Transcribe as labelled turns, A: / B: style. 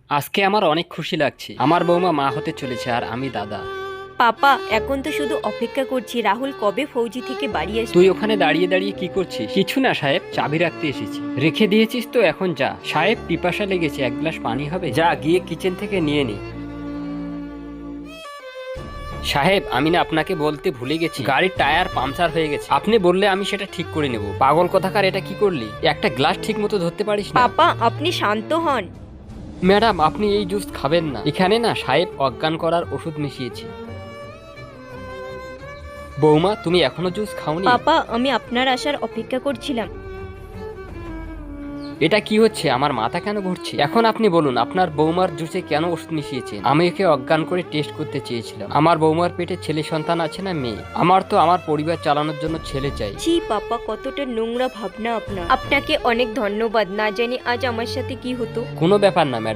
A: আজকে আমার অনেক খুশি লাগছে। আমার বৌমা মা হতে চলেছে আর আমি দাদা।
B: পাপা, এখন তো শুধু অপেক্ষা করছি রাহুল কবে ফৌজি থেকে বাড়ি আসবে।
A: তুই ওখানে দাঁড়িয়ে দাঁড়িয়ে কি করছিস? কিছু না সাহেব, চাবি রাখতে এসেছি। রেখে দিয়েছিস তো, এখন যা। সাহেব, পিপাসা লেগেছে, এক গ্লাস পানি হবে? যা গিয়ে কিচেন থেকে নিয়ে নে। সাহেব, আমি না আপনাকে বলতে ভুলে গেছি, গাড়ির টায়ার পাংচার হয়ে গেছে। আপনি বললে আমি সেটা ঠিক করে নেব। পাগল কথাকার, এটা কি করলি? একটা গ্লাস ঠিক মতো ধরতে পারিস না?
B: পাপা, আপনি শান্ত হন।
A: ম্যাডাম, আপনি এই জুস খাবেন না। এখানে না সাহেব অজ্ঞান করার ওষুধ মিশিয়েছে। বৌমা, তুমি এখনো জুস খাওনি?
B: পাপা, আমি আপনার আসার অপেক্ষা করছিলাম।
A: এটা কি হচ্ছে? আমার মাথা কেন ঘুরছে? এখন আপনি বলুন, আপনার বৌমার জুসে কেন ওষুধ মিশিয়েছেন? আমি একে অজ্ঞান করে টেস্ট করতে চেয়েছিলাম। আমার বৌমার পেটে ছেলে সন্তান আছে না মেয়ে? আমার তো আমার পরিবার চালানোর জন্য ছেলে চাই।
B: ছি পাপা, কতটা নোংরা ভাবনা আপনার। আপনাকে অনেক ধন্যবাদ, না জানি আজ আমার সাথে কি হতো।
A: কোনো ব্যাপার না ম্যাডাম।